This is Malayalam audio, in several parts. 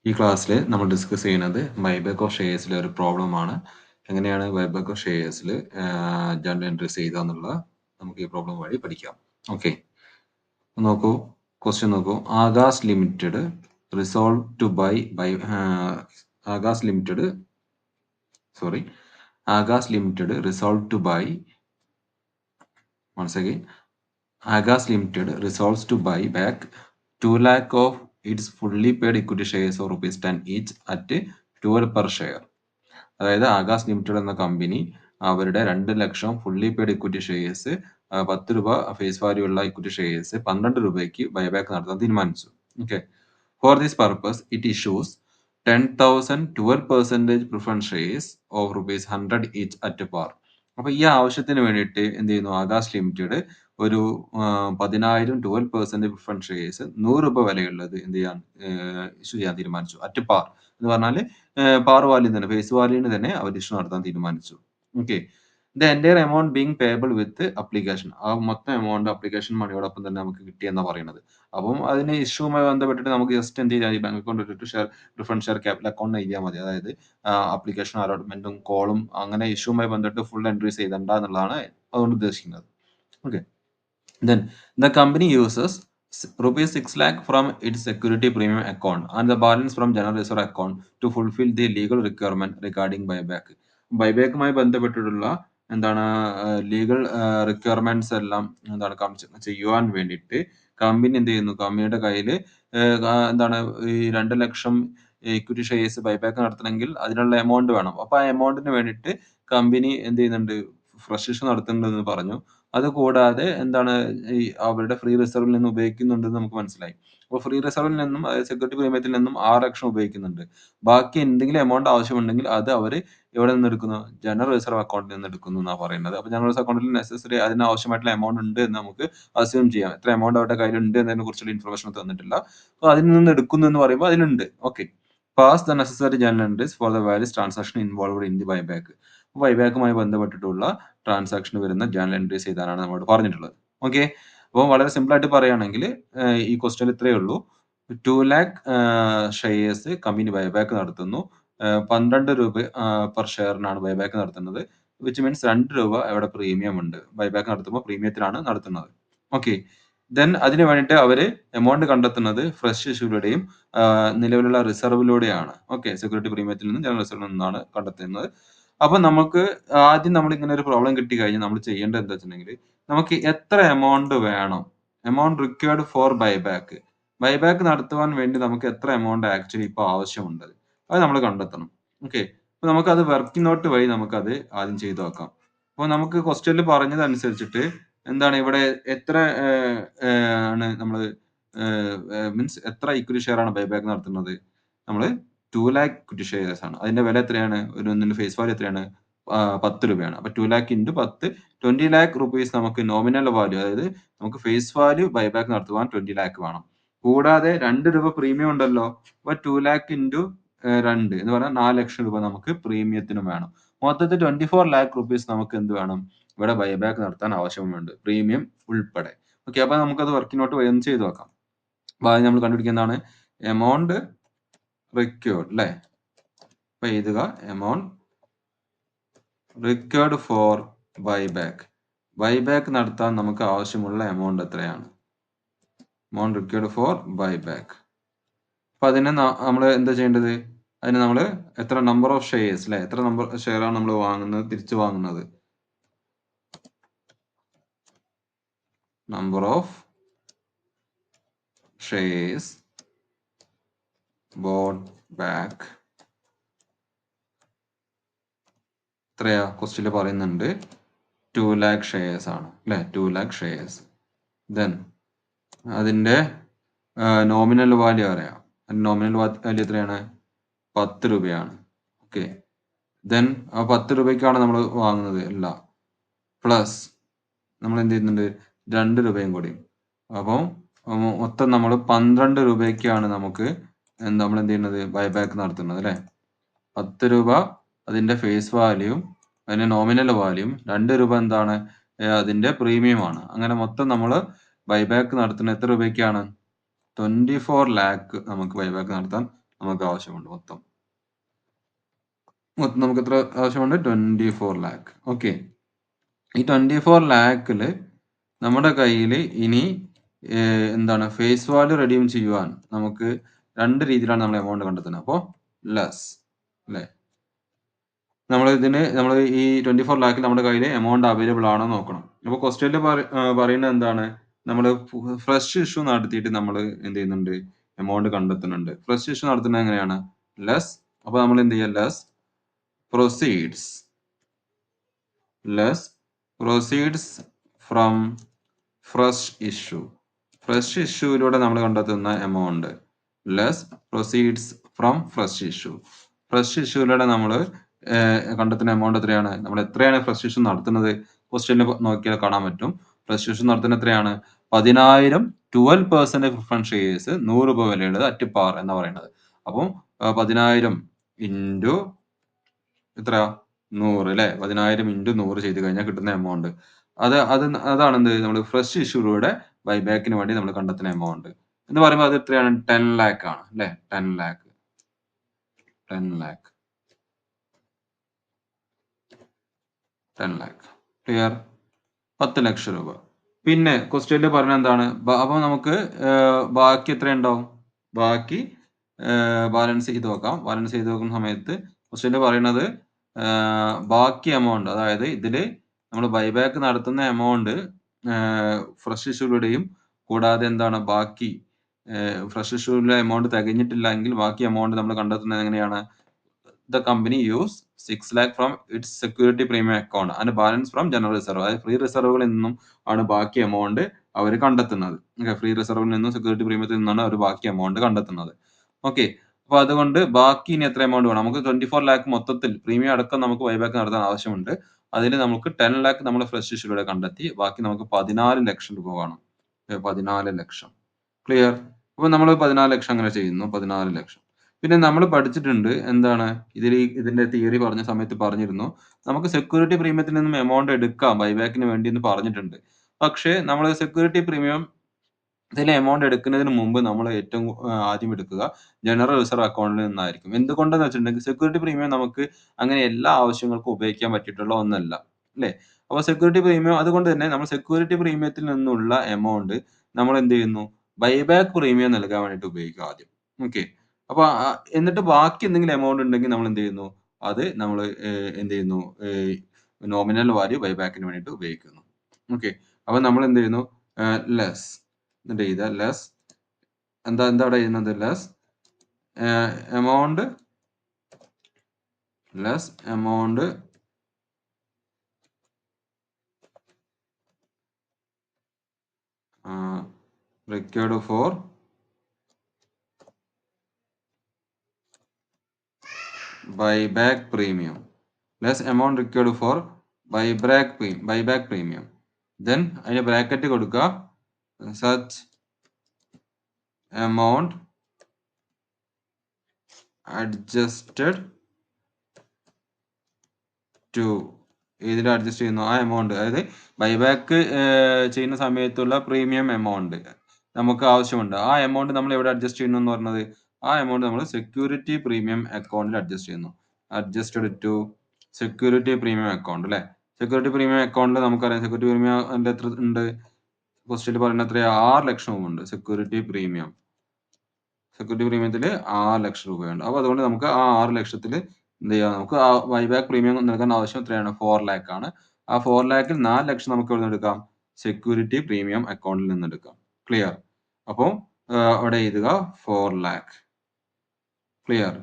ഈ ക്ലാസ്സിൽ നമ്മൾ ഡിസ്കസ് ചെയ്യുന്നത് ബൈബാക്ക് ഓഫ് ഷെയർസിലെ ഒരു പ്രോബ്ലമാണ്. എങ്ങനെയാണ് ബൈബാക്ക് ഓഫ് ഷെയർസിൽ ജേർണൽ എൻട്രീസ് ചെയ്യുക എന്നുള്ളത് നമുക്ക് ഈ പ്രോബ്ലം വഴി പഠിക്കാം. ഓക്കെ, നോക്കൂ, ക്വസ്റ്റ്യൻ നോക്കൂ. Akash limited resolve to buy Akash limited resolve to buy once again Agas Limited resolves to buy back 2 lakh of its fully paid equity shares of rupees 10 each at 12 per share. അതായത് ആകാശ് ലിമിറ്റഡ് എന്ന കമ്പനി അവരുടെ 2 ലക്ഷം ഫുള്ളി പെയ്ഡ് ഇക്വിറ്റി ഷെയർസ് 10 രൂപ ഫേസ് വാല്യൂ ഉള്ള ഇക്വിറ്റി ഷെയർസ് 12 രൂപയ്ക്ക് ബൈബാക്ക് നടത്താൻ തീരുമാനിച്ചു. Okay, for this purpose it issues 10,000 12% preference shares of rupees 100 each at par. അപ്പൊ ഈ ആവശ്യത്തിന് വേണ്ടിയിട്ട് എന്ത് ചെയ്യുന്നു, ആകാശ് ലിമിറ്റഡ് ഒരു 10,000 12% പ്രിഫറൻസ് ഷെയർസ് 100 രൂപ വിലയുള്ളത് എന്ത് ചെയ്യാൻ ഇഷ്യൂ ചെയ്യാൻ തീരുമാനിച്ചു. അറ്റ് പാർ എന്ന് പറഞ്ഞാൽ പാർ വാല്യൂ തന്നെ, ഫേസ് വാല്യൂവിന് തന്നെ അവർ ഇഷ്യൂ നടത്താൻ തീരുമാനിച്ചു. Okay, the entire amount being payable with application, ആ മൊത്തം എമൗണ്ട് അപ്ലിക്കേഷൻ മണിയോടൊപ്പം തന്നെ നമുക്ക് കിട്ടിയെന്നാണ് പറയുന്നത്. അപ്പം അതിന് ഇഷ്യൂവുമായി ബന്ധപ്പെട്ടിട്ട് നമുക്ക് ജസ്റ്റ് എന്ത് ചെയ്യാം, ഈ ബാങ്ക് അക്കൗണ്ട് ഇട്ടിട്ട് share preference share capital account എഴുതിയാൽ മതി. അതായത് അപ്ലിക്കേഷൻ അലോട്ട്മെന്റും കോളും അങ്ങനെ ഇഷ്യൂവുമായി ബന്ധപ്പെട്ട് ഫുൾ എൻട്രീസ് ചെയ്തണ്ട എന്നുള്ളതാണ് അതുകൊണ്ട് ഉദ്ദേശിക്കുന്നത്. Okay, then the company uses rupees 6 lakh from its security premium account and the balance from general reserve account to fulfill the legal requirement regarding buyback. ബൈബാക്കുമായി ബന്ധപ്പെട്ടിട്ടുള്ള എന്താണ് ലീഗൽ റിക്വയർമെന്റ്സ് എല്ലാം എന്താണ് ചെയ്യുവാൻ വേണ്ടിയിട്ട് കമ്പനി എന്ത് ചെയ്യുന്നു, കമ്പനിയുടെ കയ്യിൽ എന്താണ് ഈ 2 ലക്ഷം ഇക്വിറ്റി ഷെയർസ് ബൈബാക്ക് നടത്തണമെങ്കിൽ അതിനുള്ള എമൗണ്ട് വേണം. അപ്പൊ ആ എമൗണ്ടിന് വേണ്ടിയിട്ട് കമ്പനി എന്ത് ചെയ്യുന്നുണ്ട്, ഫ്രഷ് ഇഷ്യൂ നടത്തുന്നുണ്ടെന്ന് പറഞ്ഞു. അത് കൂടാതെ എന്താണ് ഈ അവരുടെ ഫ്രീ റിസർവിൽ നിന്ന് ഉപയോഗിക്കുന്നുണ്ടെന്ന് നമുക്ക് മനസ്സിലായി. അപ്പോൾ ഫ്രീ റിസർവിൽ നിന്നും സെക്യൂരിറ്റി പ്രീമിയത്തിൽ നിന്നും 6 ലക്ഷം ഉപയോഗിക്കുന്നുണ്ട്. ബാക്കി എന്തെങ്കിലും എമൗണ്ട് ആവശ്യമുണ്ടെങ്കിൽ അത് അവർ എവിടെ നിന്ന് എടുക്കുന്നു, ജനറൽ റിസർവ് അക്കൗണ്ടിൽ നിന്ന് എടുക്കുന്നു എന്നാണ് പറയുന്നത്. അപ്പോൾ ജനറൽ റിസർവ് അക്കൗണ്ടിൽ നെസസറി അതിന് ആവശ്യമായിട്ടുള്ള എമൗണ്ട് ഉണ്ട് എന്ന് നമുക്ക് അസ്യൂം ചെയ്യാം. എത്ര എമൗണ്ട് അവരുടെ കയ്യിൽ ഉണ്ട് എന്നതിനെ കുറിച്ചുള്ള ഇൻഫർമേഷൻ തന്നിട്ടില്ല. അപ്പോൾ അതിൽ നിന്ന് എടുക്കുന്നു എന്ന് പറയുമ്പോൾ അതിലുണ്ട്. Okay, pass the necessary journal entries for the various transaction involved in the buyback. ബൈബാക്കുമായി ബന്ധപ്പെട്ടിട്ടുള്ള ട്രാൻസാക്ഷൻ വരുന്ന ജേർണൽ എൻട്രീസ് ചെയ്താനാണ് നമ്മളോട് പറഞ്ഞിട്ടുള്ളത്. ഓക്കെ, അപ്പോൾ വളരെ സിമ്പിൾ ആയിട്ട് പറയുകയാണെങ്കിൽ ഈ ക്വസ്റ്റ്യൻ ഇത്രയേ ഉള്ളൂ. 2 ലാക്ക് ഷെയർസ് കമ്പനി ബൈബാക്ക് നടത്തുന്നു. 12 രൂപ പെർ ഷെയറിനാണ് ബൈബാക്ക് നടത്തുന്നത്. വിച്ച് മീൻസ് 2 രൂപ അവിടെ പ്രീമിയം ഉണ്ട്. ബൈബാക്ക് നടത്തുമ്പോൾ പ്രീമിയത്തിലാണ് നടത്തുന്നത്. ഓക്കെ, ദെൻ അതിന് വേണ്ടിയിട്ട് അവർ എമൗണ്ട് കണ്ടെത്തുന്നത് ഫ്രഷ് ഇഷ്യൂലൂടെയും നിലവിലുള്ള റിസർവിലൂടെയാണ്. ഓക്കെ, സെക്യൂരിറ്റി പ്രീമിയത്തിൽ നിന്നും ജനറൽ റിസർവിൽ നിന്നാണ് കണ്ടെത്തുന്നത്. അപ്പൊ നമുക്ക് ആദ്യം നമ്മൾ ഇങ്ങനെ ഒരു പ്രോബ്ലം കിട്ടി കഴിഞ്ഞാൽ നമ്മൾ ചെയ്യേണ്ടത് എന്താ വെച്ചിട്ടുണ്ടെങ്കിൽ, നമുക്ക് എത്ര എമൗണ്ട് വേണം, amount required for buyback, buyback നടത്തുവാൻ വേണ്ടി നമുക്ക് എത്ര എമൗണ്ട് ആക്ച്വലി ഇപ്പോൾ ആവശ്യമുണ്ട് അത് നമ്മൾ കണ്ടെത്തണം. ഓക്കെ, അപ്പൊ നമുക്കത് വർക്കിംഗ് നോട്ട് വഴി നമുക്കത് ആദ്യം ചെയ്തു നോക്കാം. അപ്പോൾ നമുക്ക് ക്വസ്റ്റ്യനിൽ പറഞ്ഞതനുസരിച്ചിട്ട് എന്താണ് ഇവിടെ എത്ര ആണ് നമ്മൾ മീൻസ് എത്ര ഇക്വിറ്റി ഷെയർ ആണ് ബൈബാക്ക് നടത്തുന്നത്, നമ്മൾ 2 ലാക്ക് ഇക്വിറ്റി ഷെയർസ് ആണ്. അതിന്റെ വില എത്രയാണ്, ഒന്നിന്റെ ഫേസ് വാല്യൂ എത്രയാണ്, 10 രൂപയാണ്. അപ്പൊ 2 ലാക്ക് ഇൻറ്റു 10 20 ലാക്ക് റുപ്പീസ് നമുക്ക് നോമിനൽ വാല്യൂ, അതായത് നമുക്ക് ഫേസ് വാല്യൂ ബൈബാക്ക് നടത്തുവാൻ 20 ലാക്ക് വേണം. കൂടാതെ 2 രൂപ പ്രീമിയം ഉണ്ടല്ലോ, അപ്പൊ 2 ലാക്ക് ഇൻറ്റു 2 എന്ന് പറഞ്ഞാൽ 4 ലക്ഷം രൂപ നമുക്ക് പ്രീമിയത്തിനും വേണം. മൊത്തത്തിൽ 24 ലാക്ക് റുപ്പീസ് നമുക്ക് എന്ത് വേണം, ഇവിടെ ബൈബാക്ക് നടത്താൻ ആവശ്യമുണ്ട്, പ്രീമിയം ഉൾപ്പെടെ. ഓക്കെ, അപ്പൊ നമുക്കത് വർക്കിനോട്ട് ഒന്ന് ചെയ്ത് നോക്കാം. അപ്പൊ ആദ്യം നമ്മൾ കണ്ടുപിടിക്കുന്നതാണ് എമൗണ്ട് റിക്വേർഡ് അല്ലെ. അപ്പൊ എഴുതുക amount required for buyback. Buyback നടത്താൻ നമുക്ക് ആവശ്യമുള്ള എമൗണ്ട് എത്രയാണ്, എമൗണ്ട് റിക്വേർഡ് ഫോർ ബൈബാക്ക്. അപ്പൊ അതിന് നമ്മൾ എന്താ ചെയ്യേണ്ടത്, അതിന് നമ്മൾ എത്ര നമ്പർ ഓഫ് ഷെയർസ് അല്ലെ, എത്ര നമ്പർ ഷെയർ ആണ് നമ്മൾ വാങ്ങുന്നത്, തിരിച്ചു വാങ്ങുന്നത്, number of shares boat back എത്രയാ, ക്വസ്റ്റ്യനിൽ പറയുന്നുണ്ട് 2 ലാക്ക് ഷെയർസ് ആണ് അല്ലെ, 2 ലാക്ക് ഷെയർസ്. ദെൻ അതിന്റെ നോമിനൽ വാല്യൂ അറിയാം, നോമിനൽ വാല്യൂ എത്രയാണ്, 10 രൂപയാണ്. ഓക്കെ, ദെൻ ആ 10 രൂപയ്ക്കാണ് നമ്മൾ വാങ്ങുന്നത് അല്ല, പ്ലസ് നമ്മൾ എന്ത് ചെയ്യുന്നുണ്ട് 2 രൂപയും കൂടി. അപ്പം മൊത്തം നമ്മൾ 12 രൂപയ്ക്കാണ് നമുക്ക് നമ്മൾ എന്ത് ചെയ്യുന്നത്, ബൈബാക്ക് നടത്തുന്നത് അല്ലെ. 10 രൂപ അതിന്റെ ഫേസ് വാല്യൂയും അതിന്റെ നോമിനൽ വാല്യൂയും, 2 രൂപ എന്താണ് അതിന്റെ പ്രീമിയമാണ്. അങ്ങനെ മൊത്തം നമ്മൾ ബൈബാക്ക് നടത്തുന്നത് എത്ര രൂപയ്ക്കാണ്, 24 ലാക്ക് നമുക്ക് ബൈബാക്ക് നടത്താൻ നമുക്ക് ആവശ്യമുണ്ട് മൊത്തം. നമുക്ക് എത്ര ആവശ്യമുണ്ട്? 24 ലാക്ക്. ഓക്കെ. ഈ 24 ലാക്കില് നമ്മുടെ കയ്യിൽ ഇനി എന്താണ് ഫേസ് വാല്യൂ റെഡീം ചെയ്യുവാൻ നമുക്ക് 2 രീതിയിലാണ് നമ്മൾ എമൗണ്ട് കണ്ടെത്തുന്നത്. അപ്പോൾ ലെസ് അല്ലേ? നമ്മൾ ഈ 24 ലാക്കിൽ നമ്മുടെ കയ്യിൽ എമൗണ്ട് അവൈലബിൾ ആണോ എന്ന് നോക്കണം. അപ്പോൾ ക്വസ്റ്റ്യനിൽ പറയുന്നത് എന്താണ്? നമ്മൾ ഫ്രഷ് ഇഷ്യൂ നടത്തിയിട്ട് നമ്മൾ എന്ത് ചെയ്യുന്നുണ്ട്? എമൗണ്ട് കണ്ടെത്തുന്നുണ്ട്. ഫ്രഷ് ഇഷ്യൂ നടത്തുന്നത് എങ്ങനെയാണ്? ലെസ്. അപ്പോൾ നമ്മൾ എന്ത് ചെയ്യുക? Proceeds from fresh issue. Fresh ഇഷ്യൂയിലൂടെ നമ്മൾ കണ്ടെത്തുന്ന amount less proceeds from fresh issue. Fresh ഇഷ്യൂയിലൂടെ നമ്മൾ കണ്ടെത്തുന്ന എമൗണ്ട് എത്രയാണ്? നമ്മൾ എത്രയാണ് ഫ്രഷ് ഇഷ്യൂ നടത്തുന്നത്? ക്വസ്റ്റ്യനിൽ നോക്കിയാൽ കാണാൻ പറ്റും. ഫ്രഷ് ഇഷ്യൂ നടത്തുന്നത് എത്രയാണ്? 10,000 12% പ്രിഫറൻസ് ഷെയർസ് 100 രൂപ വിലയുള്ളത് അറ്റ് പാർ എന്ന് പറയുന്നത്. അപ്പം 10,000 ഇൻറ്റു എത്ര? 100 അല്ലേ? 10,000 ഇൻറ്റു 100 ചെയ്ത് കഴിഞ്ഞാൽ കിട്ടുന്ന എമൗണ്ട്. അതാണ് എന്ത്? നമ്മൾ ഫ്രഷ് ഇഷ്യൂയിലൂടെ ബൈബാക്കിന് വേണ്ടി നമ്മൾ കണ്ടെത്തുന്ന എമൗണ്ട്. എന്ന് പറയുമ്പോൾ അത് എത്രയാണ്? 10 ലാക്ക് ആണ് അല്ലേ? 10 ലാക്ക്. 10 ലാക്ക്. 10 ലാക്ക്. ക്ലിയർ? 10 ലക്ഷം രൂപ. പിന്നെ ക്വസ്റ്റ്യനിൽ പറഞ്ഞ എന്താണ്? അപ്പൊ നമുക്ക് ബാക്കി എത്ര ഉണ്ടാവും? ബാക്കി ബാലൻസ് ചെയ്ത് നോക്കാം. ബാലൻസ് ചെയ്ത് നോക്കുന്ന സമയത്ത് ക്വസ്റ്റ്യനിൽ പറയുന്നത് ബാക്കി എമൗണ്ട്, അതായത് ഇതില് നമ്മൾ ബൈബാക്ക് നടത്തുന്ന എമൗണ്ട് ഫ്രഷ് ഇഷ്യൂലൂടെയും കൂടാതെ എന്താണ് ബാക്കി ഫ്രഷ് ഇഷ്യൂലെ എമൗണ്ട് തികഞ്ഞിട്ടില്ലെങ്കിൽ ബാക്കി എമൗണ്ട് നമ്മൾ കണ്ടെത്തുന്നത് എങ്ങനെയാണ്? The company use 6 lakh from its security premium account and balance from general reserve. അതായത് ഫ്രീ റിസർവുകളിൽ നിന്നും ആണ് ബാക്കി എമൗണ്ട് അവർ കണ്ടെത്തുന്നത്. ഫ്രീ റിസർവിൽ നിന്നും സെക്യൂരിറ്റി പ്രീമിയത്തിൽ നിന്നാണ് അവർ ബാക്കി എമൗണ്ട് കണ്ടെത്തുന്നത്. ഓക്കെ. അപ്പൊ അതുകൊണ്ട് ബാക്കി ഇനി എത്ര എമൗണ്ട് വേണം? നമുക്ക് 24 ലാക്ക് മൊത്തത്തിൽ പ്രീമിയം അടക്കം നമുക്ക് ബൈബാക്ക് നടത്താൻ ആവശ്യമുണ്ട്. അതിൽ നമുക്ക് 10 ലാക്ക് നമ്മൾ ഫ്രഷ് ഇഷ്യൂലൂടെ കണ്ടെത്തി. ബാക്കി നമുക്ക് 14 ലക്ഷം രൂപ വേണം. 14 ലക്ഷം. ക്ലിയർ? അപ്പൊ നമ്മൾ 14 ലക്ഷം അങ്ങനെ ചെയ്യുന്നു. 14 ലക്ഷം. പിന്നെ നമ്മൾ പഠിച്ചിട്ടുണ്ട് എന്താണ്? ഇതിന്റെ തിയറി പറഞ്ഞ സമയത്ത് പറഞ്ഞിരുന്നു. നമുക്ക് സെക്യൂരിറ്റി പ്രീമിയത്തിൽ നിന്നും എമൗണ്ട് എടുക്കാം ബൈബാക്കിന് വേണ്ടി എന്ന് പറഞ്ഞിട്ടുണ്ട്. പക്ഷേ നമ്മൾ സെക്യൂരിറ്റി പ്രീമിയം ഇതിലെ എമൗണ്ട് എടുക്കുന്നതിന് മുമ്പ് നമ്മൾ ഏറ്റവും ആദ്യം എടുക്കുക ജനറൽ റിസർവ് അക്കൗണ്ടിൽ നിന്നായിരിക്കും. എന്തുകൊണ്ടെന്ന് വെച്ചിട്ടുണ്ടെങ്കിൽ സെക്യൂരിറ്റി പ്രീമിയം നമുക്ക് അങ്ങനെ എല്ലാ ആവശ്യങ്ങൾക്കും ഉപയോഗിക്കാൻ പറ്റിയിട്ടുള്ള ഒന്നല്ല. അല്ലേ? അപ്പൊ സെക്യൂരിറ്റി പ്രീമിയം അതുകൊണ്ട് തന്നെ നമ്മൾ സെക്യൂരിറ്റി പ്രീമിയത്തിൽ നിന്നുള്ള എമൗണ്ട് നമ്മൾ എന്ത് ചെയ്യുന്നു? ബൈബാക്ക് പ്രീമിയം നൽകാൻ വേണ്ടിയിട്ട് ഉപയോഗിക്കും ആദ്യം. ഓക്കെ. അപ്പൊ എന്നിട്ട് ബാക്കി എന്തെങ്കിലും എമൗണ്ട് ഉണ്ടെങ്കിൽ നമ്മൾ എന്ത് ചെയ്യുന്നു? അത് നമ്മൾ എന്ത് ചെയ്യുന്നു? നോമിനൽ വാല്യൂ ബൈബാക്കിന് വേണ്ടിയിട്ട് ഉപയോഗിക്കുന്നു. ഓക്കെ. അപ്പൊ നമ്മൾ എന്ത് ചെയ്യുന്നു? ലെസ് എന്നിട്ട് എഴുതുക ലെസ് എന്താ അവിടെ എഴുതുന്നത്? Less amount required for buyback premium. Less amount required for buyback premium. Then അതിന്റെ ബ്രാക്കറ്റ് കൊടുക്കുക such amount adjusted to ഏതിൽ അഡ്ജസ്റ്റ് ചെയ്യുന്നു? ആ എമൗണ്ട്, അതായത് ബൈബാക്ക് ചെയ്യുന്ന സമയത്തുള്ള പ്രീമിയം എമൗണ്ട് നമുക്ക് ആവശ്യമുണ്ട്. ആ എമൗണ്ട് നമ്മൾ എവിടെ അഡ്ജസ്റ്റ് ചെയ്യുന്നു എന്ന് പറഞ്ഞത്? ആ എമൗണ്ട് നമ്മൾ സെക്യൂരിറ്റി പ്രീമിയം അക്കൗണ്ടിൽ അഡ്ജസ്റ്റ് ചെയ്യുന്നു. Adjusted to security premium account അല്ലെ? സെക്യൂരിറ്റി പ്രീമിയം അക്കൗണ്ടിൽ നമുക്കറിയാം സെക്യൂരിറ്റി പ്രീമിയം എത്ര ഉണ്ട്? ക്വസ്റ്റ്യനിൽ പറയുന്നത് എത്രയാ? 6 ലക്ഷവും ഉണ്ട് സെക്യൂരിറ്റി പ്രീമിയം. സെക്യൂരിറ്റി പ്രീമിയത്തിൽ 6 ലക്ഷം രൂപയുണ്ട്. അപ്പൊ അതുകൊണ്ട് നമുക്ക് ആ 6 ലക്ഷത്തിൽ എന്ത് ചെയ്യാം? നമുക്ക് ആ ബൈബാക്ക് പ്രീമിയം നൽകാൻ ആവശ്യം എത്രയാണ്? 4 ലാക്ക് ആണ്. ആ 4 ലാക്കിൽ 4 ലക്ഷം നമുക്ക് എവിടെ നിന്ന് എടുക്കാം? സെക്യൂരിറ്റി പ്രീമിയം അക്കൗണ്ടിൽ നിന്ന് എടുക്കാം. ക്ലിയർ? അപ്പോൾ അവിടെ എഴുതുക 4 ലാക്ക്. ക്ലിയർ?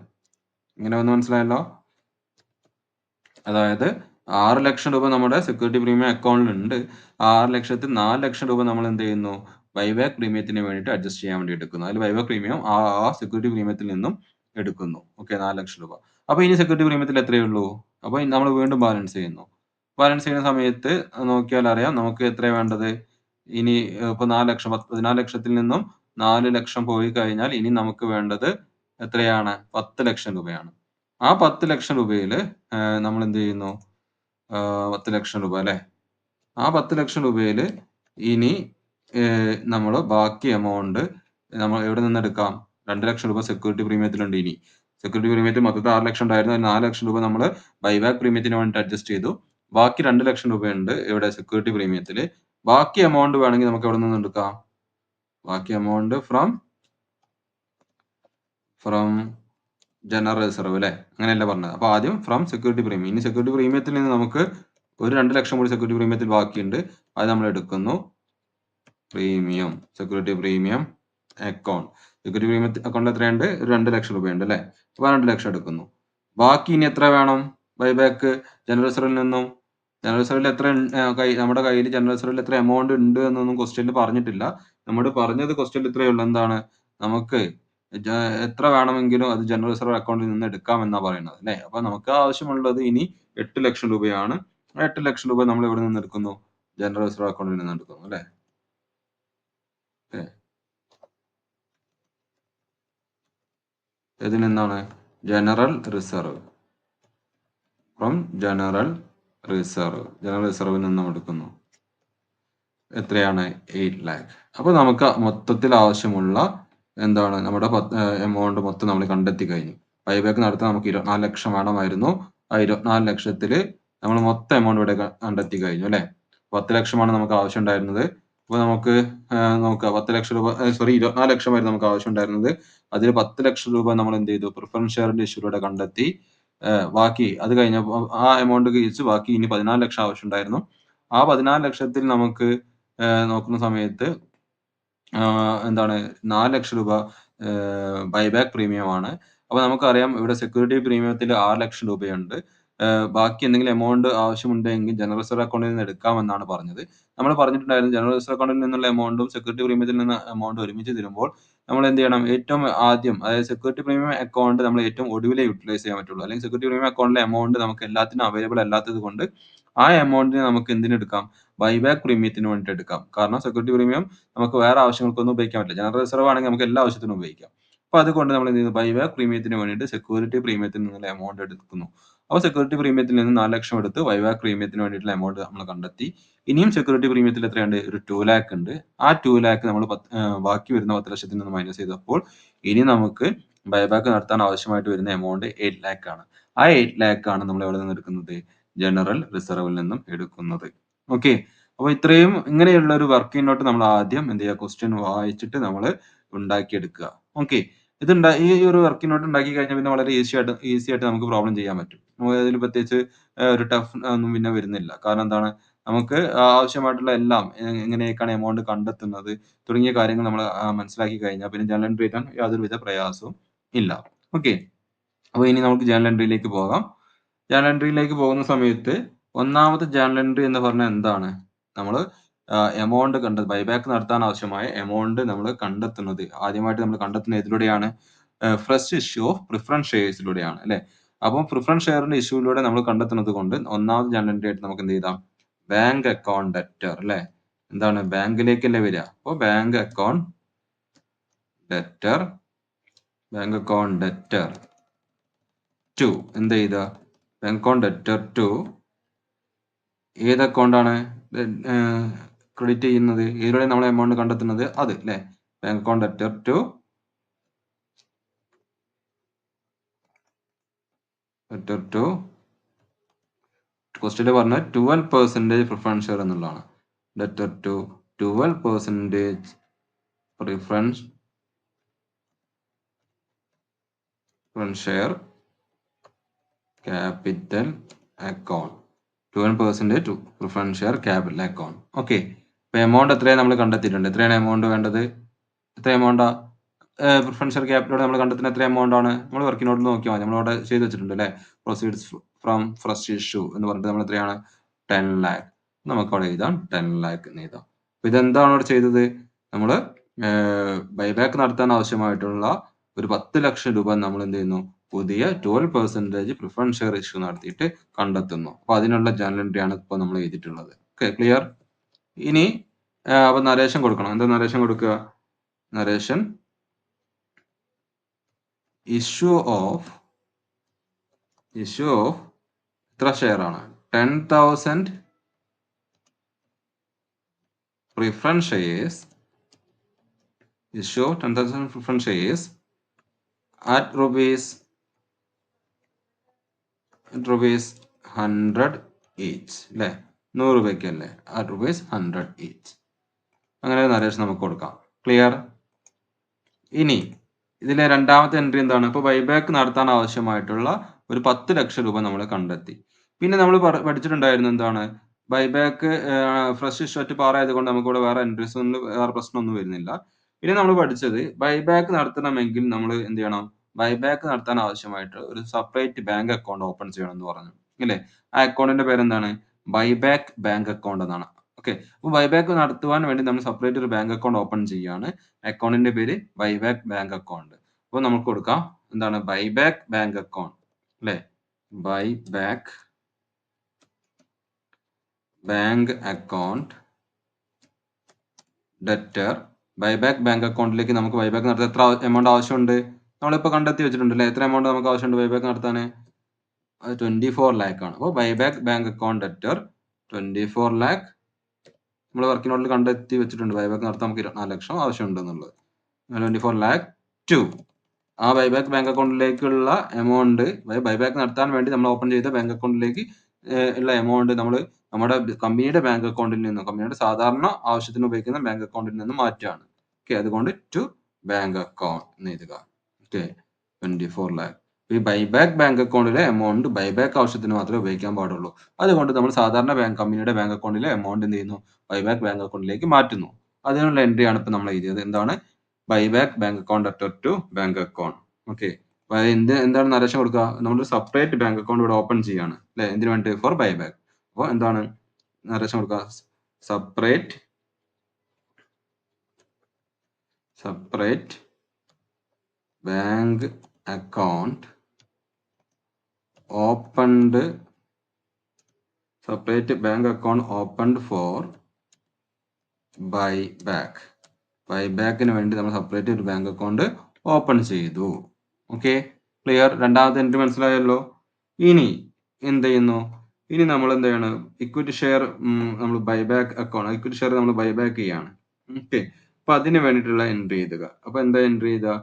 ഇങ്ങനെ ഒന്ന് മനസ്സിലായല്ലോ? അതായത് 6 ലക്ഷം രൂപ നമ്മുടെ സെക്യൂരിറ്റി പ്രീമിയം അക്കൗണ്ടിൽ ഉണ്ട്. 6 ലക്ഷത്തിൽ 4 ലക്ഷം രൂപ നമ്മൾ എന്ത് ചെയ്യുന്നു? ബൈബാക്ക് പ്രീമിയത്തിന് വേണ്ടിയിട്ട് അഡ്ജസ്റ്റ് ചെയ്യാൻ വേണ്ടി എടുക്കുന്നു. അതിൽ ബൈബാക്ക് പ്രീമിയം ആ സെക്യൂരിറ്റി പ്രീമിയത്തിൽ നിന്നും എടുക്കുന്നു. ഓക്കെ, 4 ലക്ഷം രൂപ. അപ്പൊ ഇനി സെക്യൂരിറ്റി പ്രീമിയത്തിൽ എത്രയേ ഉള്ളൂ? അപ്പൊ നമ്മൾ വീണ്ടും ബാലൻസ് ചെയ്യുന്നു. ബാലൻസ് ചെയ്യുന്ന സമയത്ത് നോക്കിയാൽ അറിയാം നമുക്ക് എത്രയാണ് വേണ്ടത്? ഇനി ഇപ്പൊ 4 ലക്ഷം 14 ലക്ഷത്തിൽ നിന്നും 4 ലക്ഷം പോയി കഴിഞ്ഞാൽ ഇനി നമുക്ക് വേണ്ടത് എത്രയാണ്? 10 ലക്ഷം രൂപയാണ്. ആ 10 ലക്ഷം രൂപയിൽ നമ്മൾ എന്ത് ചെയ്യുന്നു? 10 ലക്ഷം രൂപ അല്ലെ? ആ 10 ലക്ഷം രൂപയിൽ ഇനി നമ്മൾ ബാക്കി എമൗണ്ട് നമ്മൾ എവിടെ നിന്ന് എടുക്കാം? 2 ലക്ഷം രൂപ സെക്യൂരിറ്റി പ്രീമിയത്തിലുണ്ട്. ഇനി സെക്യൂരിറ്റി പ്രീമിയത്തിൽ മൊത്തത്തിൽ 6 ലക്ഷം ഉണ്ടായിരുന്നു. അതിൽ 4 ലക്ഷം രൂപ നമ്മൾ ബൈബാക്ക് പ്രീമിയത്തിന് വേണ്ടിയിട്ട് അഡ്ജസ്റ്റ് ചെയ്തു. ബാക്കി 2 ലക്ഷം രൂപയുണ്ട് ഇവിടെ സെക്യൂരിറ്റി പ്രീമിയത്തിൽ. ബാക്കി എമൗണ്ട് വേണമെങ്കിൽ നമുക്ക് എവിടെ നിന്ന് എടുക്കാം? ബാക്കി എമൗണ്ട് ഫ്രം ജനറൽ റിസർവ് അല്ലേ? അങ്ങനെയല്ല പറഞ്ഞത്. അപ്പോൾ ആദ്യം ഫ്രം സെക്യൂരിറ്റി പ്രീമിയം. ഇനി സെക്യൂരിറ്റി പ്രീമിയത്തിൽ നിന്ന് നമുക്ക് ഒരു 2 ലക്ഷം കൂടി സെക്യൂരിറ്റി പ്രീമിയത്തിൽ ബാക്കിയുണ്ട്. അത് നമ്മൾ എടുക്കുന്നു. Premium security premium account. Security premium അക്കൗണ്ടിൽ എത്രയുണ്ട്? ഒരു 2 ലക്ഷം രൂപയുണ്ട് അല്ലേ? അപ്പോൾ 2 ലക്ഷം എടുക്കുന്നു. ബാക്കി ഇനി എത്ര വേണം? ബൈബാക്ക് ജനറൽ റിസർവിൽ നിന്നും. ജനറൽ റിസർവിൽ എത്ര നമ്മുടെ കയ്യിൽ ജനറൽ റിസർവിൽ എത്ര എമൗണ്ട് ഉണ്ട് എന്നൊന്നും ക്വസ്റ്റ്യനിൽ പറഞ്ഞിട്ടില്ല. നമ്മൾ പറഞ്ഞത് ക്വസ്റ്റ്യനിൽ ഇത്രയേ ഉള്ളൂ. എന്താണ്? നമുക്ക് എത്ര വേണമെങ്കിലും അത് ജനറൽ റിസർവ് അക്കൗണ്ടിൽ നിന്ന് എടുക്കാം എന്നാ പറയുന്നത് അല്ലേ? അപ്പൊ നമുക്ക് ആവശ്യമുള്ളത് ഇനി 8 ലക്ഷം രൂപയാണ്. ആ 8 ലക്ഷം രൂപ നമ്മൾ എവിടെ നിന്ന് എടുക്കുന്നു? ജനറൽ റിസർവ് അക്കൗണ്ടിൽ നിന്ന് എടുക്കുന്നു അല്ലേ? ഇതിൽ നിന്നാണ് ജനറൽ റിസർവ്. ഫ്രം ജനറൽ റിസർവിൽ നിന്നും എടുക്കുന്നു. എത്രയാണ്? 8 ലാക്ക്. അപ്പോൾ നമുക്ക് മൊത്തത്തിൽ ആവശ്യമുള്ള എന്താണ് നമ്മുടെ എമൗണ്ട് മൊത്തം നമ്മൾ കണ്ടെത്തി കഴിഞ്ഞു. ബൈബാക്ക് നടത്താൻ നമുക്ക് 24 ലക്ഷം വേണമായിരുന്നു. ആ 24 ലക്ഷത്തിൽ നമ്മൾ മൊത്തം എമൗണ്ട് ഇവിടെ കണ്ടെത്തി കഴിഞ്ഞു അല്ലേ? 10 ലക്ഷമാണ് നമുക്ക് ആവശ്യം ഉണ്ടായിരുന്നത്. അപ്പോൾ നമുക്ക് നോക്കാം 10 ലക്ഷം രൂപ 24 ലക്ഷമായിരുന്നു നമുക്ക് ആവശ്യം ഉണ്ടായിരുന്നത്. അതിൽ 10 ലക്ഷം രൂപ നമ്മൾ എന്ത് ചെയ്തു? പ്രിഫറൻസ് ഷെയറിന്റെ ഇഷ്യൂലൂടെ കണ്ടെത്തി. ബാക്കി അത് കഴിഞ്ഞപ്പോൾ ആ എമൗണ്ട് കഴിച്ച് ബാക്കി ഇനി 14 ലക്ഷം ആവശ്യം ഉണ്ടായിരുന്നു. ആ 14 ലക്ഷത്തിൽ നമുക്ക് നോക്കുന്ന സമയത്ത് എന്താണ് 4 ലക്ഷം രൂപ ബൈബാക്ക് പ്രീമിയം ആണ്. അപ്പോൾ നമുക്കറിയാം ഇവിടെ സെക്യൂരിറ്റി പ്രീമിയത്തിൽ 6 ലക്ഷം രൂപയുണ്ട്. ബാക്കി എന്തെങ്കിലും എമൗണ്ട് ആവശ്യമുണ്ടെങ്കിൽ ജനറൽ റിസർവ് അക്കൗണ്ടിൽ നിന്ന് എടുക്കാമെന്നാണ് പറഞ്ഞത്. നമ്മൾ പറഞ്ഞിട്ടുണ്ടായിരുന്നു ജനറൽ റിസർവ് അക്കൗണ്ടിൽ നിന്നുള്ള എമൗണ്ടും സെക്യൂരിറ്റി പ്രീമിയത്തിൽ നിന്ന് എമൗണ്ട് ഒരുമിച്ച് തരുമ്പോൾ നമ്മൾ എന്ത് ചെയ്യണം? ഏറ്റവും ആദ്യം അതായത് സെക്യൂരിറ്റി പ്രീമിയം അക്കൗണ്ട് നമ്മൾ ഏറ്റവും ഒടുവിലേ യൂട്ടിലൈസ് ചെയ്യാൻ പറ്റുള്ളൂ. അല്ലെങ്കിൽ സെക്യൂരിറ്റി പ്രീമിയം അക്കൗണ്ടിലെ എമൗണ്ട് നമുക്ക് എല്ലാത്തിനും അവൈലബിൾ അല്ലാത്തത് കൊണ്ട് ആ എമൗണ്ടിനെ നമുക്ക് എന്തിനെടുക്കാം? ബൈബാക്ക് പ്രീമിയത്തിന് വേണ്ടിയിട്ട് എടുക്കാം. കാരണം സെക്യൂരിറ്റി പ്രീമിയം നമുക്ക് വേറെ ആവശ്യങ്ങൾക്കൊന്നും ഉപയോഗിക്കാൻ പറ്റില്ല. ജനറൽ റിസർവ് ആണെങ്കിൽ നമുക്ക് എല്ലാ ആവശ്യത്തിനും ഉപയോഗിക്കാം. അപ്പോൾ അതുകൊണ്ട് നമ്മൾ എന്ത് ചെയ്യുന്നു? ബൈബാക്ക് പ്രീമിയത്തിന് വേണ്ടിയിട്ട് സെക്യൂരിറ്റി പ്രീമിയത്തിൽ നിന്നുള്ള എമൗണ്ട് എടുക്കുന്നു. അപ്പോൾ സെക്യൂരിറ്റി പ്രീമിയത്തിൽ നിന്ന് 4 ലക്ഷം എടുത്ത് ബൈബാക്ക് പ്രീമിയത്തിന് വേണ്ടിയിട്ടുള്ള എമൗണ്ട് നമ്മൾ കണ്ടെത്തി. ഇനിയും സെക്യൂരിറ്റി പ്രീമിയത്തിൽ എത്രയുണ്ട്? ഒരു 2 ലാക്ക് ഉണ്ട്. ആ 2 ലാക്ക് നമ്മൾ ബാക്കി വരുന്ന 10 ലക്ഷത്തിൽ നിന്ന് മൈനസ് ചെയ്തപ്പോൾ ഇനി നമുക്ക് ബൈബാക്ക് നടത്താൻ ആവശ്യമായിട്ട് വരുന്ന എമൗണ്ട് 8 ലാക്ക് ആണ്. ആ 8 ലാക്ക് ആണ് നമ്മൾ എവിടെ നിന്ന് എടുക്കുന്നത്? ജനറൽ റിസർവിൽ നിന്നും എടുക്കുന്നത്. ഓക്കെ. അപ്പോൾ ഇത്രയും ഇങ്ങനെയുള്ള ഒരു വർക്കിംഗ് നോട്ട് നമ്മൾ ആദ്യം എന്ത് ചെയ്യുക? ക്വസ്റ്റ്യൻ വായിച്ചിട്ട് നമ്മൾ ഉണ്ടാക്കിയെടുക്കുക. ഓക്കെ. ഈ ഒരു വർക്കിംഗ് നോട്ട് ഉണ്ടാക്കി കഴിഞ്ഞാൽ പിന്നെ വളരെ ഈസി ആയിട്ട് നമുക്ക് പ്രോബ്ലം ചെയ്യാൻ പറ്റും. അതിൽ പ്രത്യേകിച്ച് ഒരു ടഫ് ഒന്നും പിന്നെ വരുന്നില്ല. കാരണം എന്താണ്? നമുക്ക് ആവശ്യമായിട്ടുള്ള എല്ലാം എങ്ങനെയൊക്കെയാണ് എമൗണ്ട് കണ്ടെത്തുന്നത് തുടങ്ങിയ കാര്യങ്ങൾ നമ്മൾ മനസ്സിലാക്കി കഴിഞ്ഞാൽ പിന്നെ ജനറൽ എൻട്രി എഴുതാൻ യാതൊരുവിധ പ്രയാസവും ഇല്ല. ഓക്കെ. അപ്പോൾ ഇനി നമുക്ക് ജേണൽ എൻട്രിയിലേക്ക് പോകാം. ജേണൽ എൻട്രിയിലേക്ക് പോകുന്ന സമയത്ത് ഒന്നാമത്തെ ജേണൽ എൻട്രി എന്ന് പറഞ്ഞാൽ എന്താണ്? നമ്മൾ എമൗണ്ട് ബൈബാക്ക് നടത്താൻ ആവശ്യമായ എമൗണ്ട് നമ്മൾ കണ്ടെത്തുന്നത് ആദ്യമായിട്ട് നമ്മൾ കണ്ടെത്തുന്നത് ഏതിലൂടെയാണ്? ഫ്രഷ് ഇഷ്യൂ ഓഫ് പ്രിഫറൻസ് ഷെയർസിലൂടെയാണ് അല്ലേ? അപ്പോൾ പ്രിഫറൻസ് ഷെയറിന്റെ ഇഷ്യൂയിലൂടെ നമ്മൾ കണ്ടെത്തുന്നത് കൊണ്ട് ഒന്നാമത്തെ ജേണൽ എൻട്രി ആയിട്ട് നമുക്ക് എന്ത് ചെയ്താം? ബാങ്ക് അക്കൗണ്ട് ഡെറ്റർ അല്ലേ? എന്താണ്? ബാങ്കിലേക്കല്ലേ വരിക. അപ്പോൾ ബാങ്ക് അക്കൗണ്ട് ഡെറ്റർ ടു എന്ത് ചെയ്ത? ബാങ്ക് അക്കൗണ്ട് ഡെറ്റർ ടു ഏത് അക്കൗണ്ടാണ് ക്രെഡിറ്റ് ചെയ്യുന്നത്? ഏതിലൂടെ നമ്മൾ എമൗണ്ട് കണ്ടെത്തുന്നത്? അത് അല്ലേ? ബാങ്ക് അക്കൗണ്ട് ഡെറ്റർ ടു ക്വസ്റ്റ്യനിൽ പറഞ്ഞ 12% പ്രിഫറൻസ് ഷെയർ എന്നുള്ളതാണ്. Debtor to 12% preference share capital account 12% preference share capital account. Okay. ഇപ്പൊ എമൗണ്ട് എത്രയാണ് നമ്മൾ കണ്ടെത്തിയിട്ടുണ്ട്. എത്രയാണ് എമൗണ്ട് വേണ്ടത്? എത്ര എമൗണ്ടാ? പ്രിഫറൻസ് ഷെയർ ക്യാപിറ്റലോടെ നമ്മൾ കണ്ടെത്തുന്ന എത്ര എമൗണ്ട് ആണ്? നമ്മൾ വർക്കിംഗ് നോട്ടിൽ നോക്കിയാൽ മതി. നമ്മളവിടെ ചെയ്ത് വെച്ചിട്ടുണ്ട് അല്ലേ? പ്രൊസീഡ്സ് ഫ്രം ഫസ്റ്റ് ഇഷ്യൂ എന്ന് പറഞ്ഞിട്ട് നമ്മൾ എത്രയാണ്? 10 ലാക്ക്. നമുക്ക് അവിടെ എഴുതാം 10 ലാക്ക് എന്ന് എഴുതാം. അപ്പൊ ഇതെന്താണ് അവിടെ ചെയ്തത്? നമ്മൾ ബൈബാക്ക് നടത്താൻ ആവശ്യമായിട്ടുള്ള ഒരു 10 ലക്ഷം രൂപ നമ്മൾ എന്ത് ചെയ്യുന്നു? പുതിയ 12% പ്രിഫറൻസ് ഷെയർ ഇഷ്യൂ നടത്തിയിട്ട് കണ്ടെത്തുന്നു. അപ്പൊ അതിനുള്ള ജേണൽ എൻട്രി ആണ് ഇപ്പോൾ നമ്മൾ എഴുതിയിട്ടുള്ളത്. Okay, clear? ഇനി അപ്പൊ നരേഷൻ കൊടുക്കണം. എന്താ നരേഷൻ കൊടുക്കുക? നരേഷൻ ഇഷ്യൂ ഓഫ് എത്ര ഷെയർ ആണ്? 10,000 preference shares. Issue 10,000 preference shares at rupees 100 each അല്ലേ? 100 രൂപയ്ക്കല്ലേ? at rupees 100 each. അങ്ങനെ ഒരു നരേഷൻ നമുക്ക് കൊടുക്കാം. ക്ലിയർ? ഇനി ഇതിലെ രണ്ടാമത്തെ എൻട്രി എന്താണ്? ഇപ്പോൾ ബൈബാക്ക് നടത്താൻ ആവശ്യമായിട്ടുള്ള ഒരു 10 ലക്ഷം രൂപ നമ്മൾ കണ്ടെത്തി. പിന്നെ നമ്മൾ പഠിച്ചിട്ടുണ്ടായിരുന്നു എന്താണ്? Buyback fresh issue at par ആയതുകൊണ്ട് നമുക്കിവിടെ വേറെ എൻട്രീസ് ഒന്നും വേറെ പ്രശ്നമൊന്നും വരുന്നില്ല. പിന്നെ നമ്മൾ പഠിച്ചത് ബൈബാക്ക് നടത്തണമെങ്കിൽ നമ്മൾ എന്ത് ചെയ്യണം? ബൈബാക്ക് നടത്താൻ ആവശ്യമായിട്ട് ഒരു സെപ്പറേറ്റ് ബാങ്ക് അക്കൗണ്ട് ഓപ്പൺ ചെയ്യണം എന്ന് പറഞ്ഞു. ഇല്ലേ? ആ അക്കൗണ്ടിന്റെ പേരെന്താണ്? ബൈബാക്ക് ബാങ്ക് അക്കൗണ്ട് എന്നാണ്. ഓക്കെ. അപ്പോൾ ബൈബാക്ക് നടത്തുവാൻ വേണ്ടി നമ്മൾ സെപ്പറേറ്റ് ഒരു ബാങ്ക് അക്കൗണ്ട് ഓപ്പൺ ചെയ്യുകയാണ്. അക്കൗണ്ടിന്റെ പേര് ബൈബാക്ക് ബാങ്ക് അക്കൗണ്ട്. അപ്പോൾ നമുക്ക് കൊടുക്കാം എന്താണ്? ബൈബാക്ക് ബാങ്ക് അക്കൗണ്ട് അല്ലേ? Buyback bank account debtor. Buyback bank അക്കൗണ്ടിലേക്ക് നമുക്ക് ബൈബാക്ക് നടത്താൻ എത്ര എമൗണ്ട് ആവശ്യമുണ്ട്? നമ്മളിപ്പോൾ കണ്ടെത്തി വെച്ചിട്ടുണ്ട് അല്ലേ? എത്ര എമൗണ്ട് നമുക്ക് ആവശ്യമുണ്ട് ബൈബാക്ക് നടത്താൻ? അത് 24 lakh ആണ്. അപ്പോൾ buyback bank account debtor 24 lakh നമ്മൾ വർക്കിംഗ് നോട്ടിൽ കണ്ടെത്തി വെച്ചിട്ടുണ്ട്. ബൈബാക്ക് നടത്താൻ നമുക്ക് 24 ലക്ഷം ആവശ്യമുണ്ട് എന്നുള്ളത്. 24 lakh ടു ആ ബൈബാക്ക് ബാങ്ക് അക്കൗണ്ടിലേക്കുള്ള എമൗണ്ട് ബൈബാക്ക് നടത്താൻ വേണ്ടി നമ്മൾ ഓപ്പൺ ചെയ്ത ബാങ്ക് അക്കൗണ്ടിലേക്ക് ഉള്ള എമൗണ്ട് നമ്മൾ നമ്മുടെ കമ്പനിയുടെ ബാങ്ക് അക്കൗണ്ടിൽ നിന്ന്, കമ്പനിയുടെ സാധാരണ ആവശ്യത്തിന് ഉപയോഗിക്കുന്ന ബാങ്ക് അക്കൗണ്ടിൽ നിന്ന് മാറ്റുകയാണ്. ഓക്കെ, അതുകൊണ്ട് ടു ബാങ്ക് അക്കൗണ്ട് എന്ന് എഴുതുക. Okay, 24 lakh. ഈ ബൈബാക്ക് ബാങ്ക് അക്കൗണ്ടിലെ എമൗണ്ട് ബൈബാക്ക് ആവശ്യത്തിന് മാത്രമേ ഉപയോഗിക്കാൻ പാടുള്ളൂ. അതുകൊണ്ട് നമ്മൾ സാധാരണ കമ്പനിയുടെ ബാങ്ക് അക്കൗണ്ടിലെ എമൗണ്ട് എന്ത് ചെയ്യുന്നു? ബൈബാക്ക് ബാങ്ക് അക്കൗണ്ടിലേക്ക് മാറ്റുന്നു. അതിനുള്ള എൻട്രി ആണ് ഇപ്പൊ നമ്മൾ എഴുതിയത്. എന്താണ്? Buyback bank account debtor to bank account. Okay, എന്താണ് നരേഷൻ കൊടുക്കുക? നമ്മൾ സെപ്പറേറ്റ് ബാങ്ക് അക്കൗണ്ട് ഇവിടെ ഓപ്പൺ ചെയ്യാണ് അല്ലെ? എന്തിനു വേണ്ടി? For buyback. അപ്പോൾ എന്താണ് നരേഷൻ കൊടുക്കുക? Separate bank account opened for buyback. ബൈബാക്കിന് വേണ്ടി നമ്മൾ സെപ്പറേറ്റ് ഒരു ബാങ്ക് അക്കൗണ്ട് ഓപ്പൺ ചെയ്തു. Okay, clear? രണ്ടാമത്തെ എൻട്രി മനസ്സിലായല്ലോ. ഇനി എന്ത് ചെയ്യുന്നു? ഇനി നമ്മൾ എന്ത് ചെയ്യണം? ഇക്വിറ്റി ഷെയർ നമ്മൾ ബൈബാക്ക് അക്കൗണ്ട്, ഇക്വിറ്റി ഷെയർ നമ്മൾ ബൈബാക്ക് ചെയ്യാണ്. ഓക്കെ, അപ്പൊ അതിന് വേണ്ടിയിട്ടുള്ള എൻട്രി എഴുതുക. അപ്പൊ എന്താ എൻട്രി ചെയ്തുക?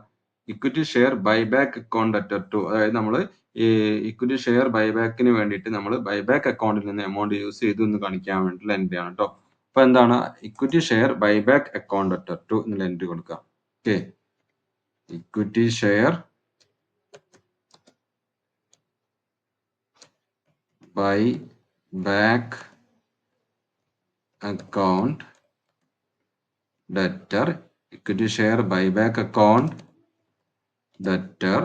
Equity share buyback account debtor to, അതായത് നമ്മൾ ഈ ഇക്വിറ്റി ഷെയർ ബൈബാക്കിന് വേണ്ടിയിട്ട് നമ്മൾ ബൈബാക്ക് അക്കൗണ്ടിൽ നിന്ന് എമൗണ്ട് യൂസ് ചെയ്തു എന്ന് കാണിക്കാൻ വേണ്ടിയിട്ടുള്ള എൻട്രി ആണ് കേട്ടോ. അപ്പൊ എന്താണ്? Equity share buyback account debtor to എന്നുള്ള എൻട്രി കൊടുക്കുക. Okay, equity share buyback account debtor. Equity share buyback account debtor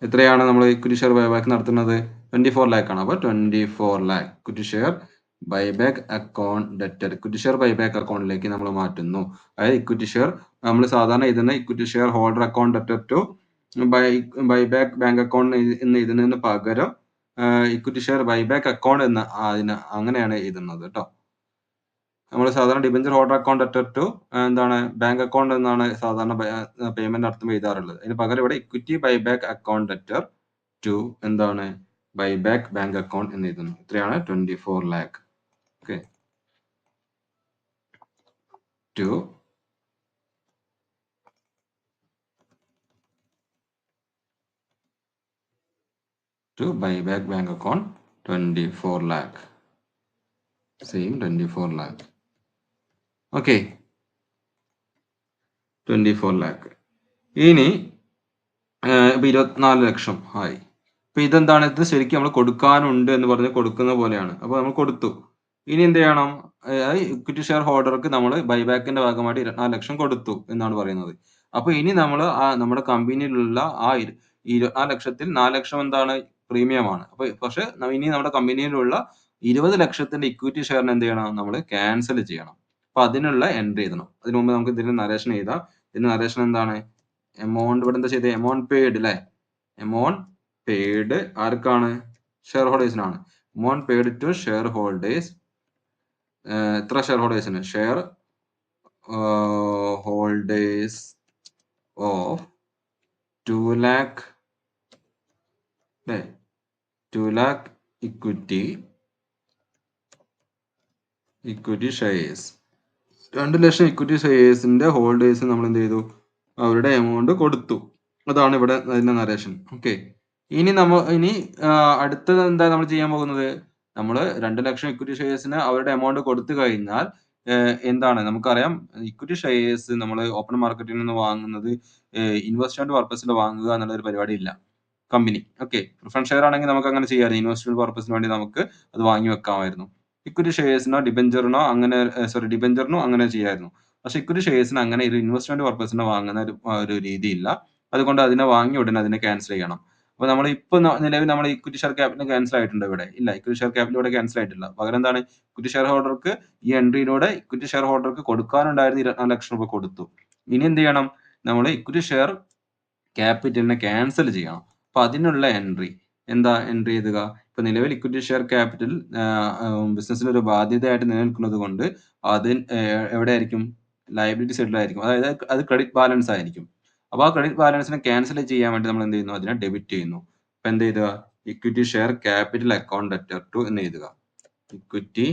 എത്രയാണ് നമ്മൾ ഇക്വിറ്റി ഷെയർ ബൈബാക്ക് നടത്തുന്നത്? 24 lakh ആണ്. അപ്പോൾ 24 lakh equity share buyback account debtor equity share buyback അക്കൗണ്ടിലേക്ക് നമ്മൾ മാറ്റുന്നു. അതായത് ഇക്വിറ്റി ഷെയർ നമ്മൾ സാധാരണ എഴുതുന്ന equity share holder account debtor to buyback bank account എന്ന് എഴുതുന്നതിന് പകരം ഇക്വിറ്റി ഷെയർ ബൈബാക്ക് അക്കൗണ്ട് എന്ന് അങ്ങനെയാണ് എഴുതുന്നത് കേട്ടോ. നമ്മൾ സാധാരണ debenture holder account debtor to എന്താണ് ബാങ്ക് അക്കൗണ്ട് എന്നാണ് സാധാരണ പേയ്മെന്റ് നടത്തുമ്പോൾ എഴുതാറുള്ളത്. അതിന് പകരം ഇവിടെ equity buyback account debtor to എന്താണ് ബൈബാക്ക് ബാങ്ക് അക്കൗണ്ട് എന്ന് എഴുതുന്നു. ഇത്രയാണ് 24 lakh. Okay, to buyback bank account 24 lakh. Same 24 lakh. Okay, 24 lakh. ഇനി ഇപ്പൊ 24 ലക്ഷം ആയി. അപ്പൊ ഇതെന്താണ്? ഇത് ശരിക്കും നമ്മൾ കൊടുക്കാനുണ്ട് എന്ന് പറഞ്ഞ് കൊടുക്കുന്ന പോലെയാണ്. അപ്പൊ നമ്മൾ കൊടുത്തു. ഇനി എന്ത് ചെയ്യണം? ഇക്വിറ്റി ഷെയർ ഹോൾഡർക്ക് നമ്മൾ ബൈബാക്കിന്റെ ഭാഗമായിട്ട് 24 ലക്ഷം കൊടുത്തു എന്നാണ് പറയുന്നത്. അപ്പൊ ഇനി നമ്മൾ നമ്മുടെ കമ്പനിയിലുള്ള ആ 24 ലക്ഷത്തിൽ 4 ലക്ഷം എന്താണ്? പ്രീമിയമാണ്. അപ്പൊ പക്ഷെ ഇനി നമ്മുടെ കമ്പനിയിലുള്ള 20 ലക്ഷത്തിന്റെ ഇക്വിറ്റി ഷെയറിന് എന്ത് ചെയ്യണം? നമ്മൾ ക്യാൻസൽ ചെയ്യണം. അപ്പൊ അതിനുള്ള എൻട്രി എഴുതണം. അതിനു മുമ്പ് നമുക്ക് ഇതിന് നരേഷൻ എഴുതാം. ഇതിന് നരേഷൻ എന്താണ്? എമൗണ്ട് ഇവിടെ എന്താ ചെയ്തത്? എമൗണ്ട് പെയ്ഡ് അല്ലെ? എമൗണ്ട് പെയ്ഡ് ആർക്കാണ്? ഷെയർ ഹോൾഡേഴ്സിനാണ്. Amount paid to shareholders. എത്ര ഷെയർ ഹോൾഡേഴ്സിന്? ഷെയർ ഹോൾഡേഴ്സ് ഓഫ് 2 lakh അല്ലെ? 2 lakh ഇക്വിറ്റി ഷെയർസ്. 2 ലക്ഷം ഇക്വിറ്റി ഷെയർസിന്റെ ഹോൾഡേഴ്സ് നമ്മൾ എന്ത് ചെയ്തു? അവരുടെ എമൗണ്ട് കൊടുത്തു. അതാണ് ഇവിടെ അതിന്റെ നരേഷൻ. ഓക്കെ. ഇനി അടുത്തത് എന്താ നമ്മൾ ചെയ്യാൻ പോകുന്നത്? നമ്മള് 2,00,000 ഇക്വിറ്റി ഷെയർസിന് അവരുടെ എമൗണ്ട് കൊടുത്തു കഴിഞ്ഞാൽ എന്താണ് നമുക്കറിയാം ഇക്വിറ്റി ഷെയർസ് നമ്മള് ഓപ്പൺ മാർക്കറ്റിൽ നിന്ന് വാങ്ങുന്നത് ഇൻവെസ്റ്റ്മെന്റ് പർപ്പസിൽ വാങ്ങുക എന്നുള്ള ഒരു പരിപാടി ഇല്ല. കമ്പനി. ഓക്കെ. പ്രിഫറൻസ് ഷെയർ ആണെങ്കിൽ നമുക്ക് അങ്ങനെ ചെയ്യാമായിരുന്നു. ഇൻവെസ്റ്റ്മെന്റ് പർപ്പസിന് വേണ്ടി നമുക്ക് അത് വാങ്ങി വെക്കാമായിരുന്നു. ഇക്വിറ്റി ഷെയർസിനോ ഡിബെഞ്ചറിനോ അങ്ങനെ ചെയ്യാമായിരുന്നു. പക്ഷെ ഇക്വിറ്റി ഷെയർസിന് അങ്ങനെ ഒരു ഇൻവെസ്റ്റ്മെന്റ് പർപ്പസിന് വാങ്ങുന്ന ഒരു രീതിയില്ല. അതുകൊണ്ട് അതിനെ വാങ്ങിയ ഉടനെ അതിനെ ക്യാൻസൽ ചെയ്യണം. അപ്പൊ നമ്മൾ ഇപ്പൊ നിലവിൽ നമ്മൾ ഇക്വിറ്റി ഷെയർ ക്യാപിറ്റൽ ക്യാൻസൽ ആയിട്ടുണ്ട് ഇവിടെ. ഇല്ല, ഇക്വിറ്റി ഷെയർ ക്യാപിറ്റൽ ഇവിടെ ക്യാൻസൽ ആയിട്ടില്ല. പകരം എന്താണ് ഇക്വിറ്റി ഷെയർ ഹോൾഡർക്ക് ഈ എൻട്രിയിലൂടെ ഇക്വിറ്റി ഷെയർ ഹോൾഡർക്ക് കൊടുക്കാനുണ്ടായിരുന്ന 24 ലക്ഷം രൂപ കൊടുത്തു. ഇനി എന്ത് ചെയ്യണം? നമ്മൾ ഇക്വിറ്റി ഷെയർ ക്യാപിറ്റലിനെ ക്യാൻസൽ ചെയ്യണം. അപ്പൊ അതിനുള്ള എൻട്രി എഴുതുക. ഇപ്പൊ നിലവിൽ ഇക്വിറ്റി ഷെയർ ക്യാപിറ്റൽ ബിസിനസ്സിന് ഒരു ബാധ്യതയായിട്ട് നിലനിൽക്കുന്നത് കൊണ്ട് അത് എവിടെയായിരിക്കും? ലയബിലിറ്റി സൈഡിലായിരിക്കും. അതായത് അത് ക്രെഡിറ്റ് ബാലൻസ് ആയിരിക്കും. അപ്പൊ ആ ക്രെഡിറ്റ് ബാലൻസിനെ ക്യാൻസൽ ചെയ്യാൻ വേണ്ടി നമ്മൾ എന്ത് ചെയ്യുന്നു? അതിനെ ഡെബിറ്റ് ചെയ്യുന്നു. അപ്പൊ എന്ത് എഴുതുക? Equity share capital account debtor to എന്ന് എഴുതുക. Equity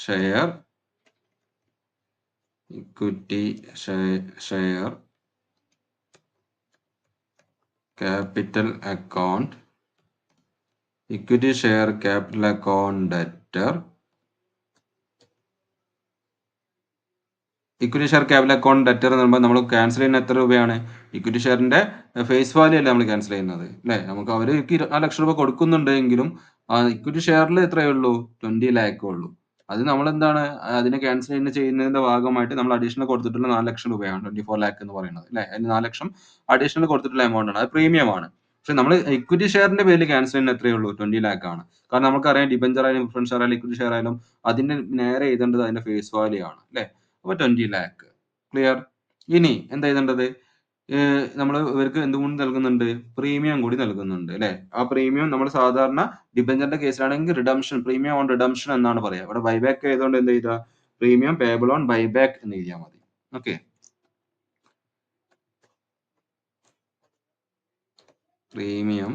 share capital account debtor. Equity share capital account debtor എന്ന് പറയുമ്പോൾ നമ്മൾ ക്യാൻസൽ ചെയ്യുന്ന എത്ര രൂപയാണ്? ഇക്വിറ്റി ഷെയറിന്റെ ഫേസ് വാല്യൂ അല്ലേ നമ്മൾ ക്യാൻസൽ ചെയ്യുന്നത്, അല്ലേ? നമുക്ക് അവർക്ക് 24 ലക്ഷം രൂപ കൊടുക്കുന്നുണ്ടെങ്കിലും ഇക്വിറ്റി ഷെയറിൽ എത്രയേ ഉള്ളൂ? 20 lakh ഉള്ളൂ. അത് നമ്മൾ എന്താണ് അതിനെ ക്യാൻസൽ ചെയ്യുന്നതിന്റെ ഭാഗമായിട്ട് നമ്മൾ അഡീഷണൽ കൊടുത്തിട്ടുള്ള 4 ലക്ഷം രൂപയാണ് 24 lakh എന്ന് പറയുന്നത്, അല്ലേ? അതിന് 4 ലക്ഷം അഡീഷണൽ കൊടുത്തിട്ടുള്ള എമൗണ്ട് ആണ്. അത് പ്രീമിയം ആണ്. പക്ഷെ നമ്മൾ ഇക്വിറ്റി ഷെയറിന്റെ പേരിൽ ക്യാൻസൽ ചെയ്യുന്ന എത്രയേ ഉള്ളൂ? 20 lakh ആണ്. കാരണം നമുക്കറിയാം ഡിബഞ്ചർ ആയാലും പ്രിഫറൻസ് ഷെയർ ആയാലും ഇക്വിറ്റി ഷെയർ ആയാലും അതിന്റെ നേരെ എഴുതേണ്ടത് അതിന്റെ ഫേസ് വാല്യൂ ആണ്, അല്ലേ? അപ്പൊ 20 lakh. ക്ലിയർ? ഇനി എന്താ എഴുതേണ്ടത്? നമ്മൾ ഇവർക്ക് എന്തും നൽകുന്നുണ്ട്? പ്രീമിയം കൂടി നൽകുന്നുണ്ട്, അല്ലെ? ആ പ്രീമിയം നമ്മൾ സാധാരണ ഡിബഞ്ചറിന്റെ കേസിലാണെങ്കിൽ പ്രീമിയം ഓൺ റിഡംഷൻ എന്നാണ് പറയാ. ഇവിടെ ബൈബാക്ക് ആയതുകൊണ്ട് എന്ത് ചെയ്താ? പ്രീമിയം പേബിൾ ഓൺ ബൈബാക്ക് എന്ന് എഴുതിയാൽ മതി. Okay. Premium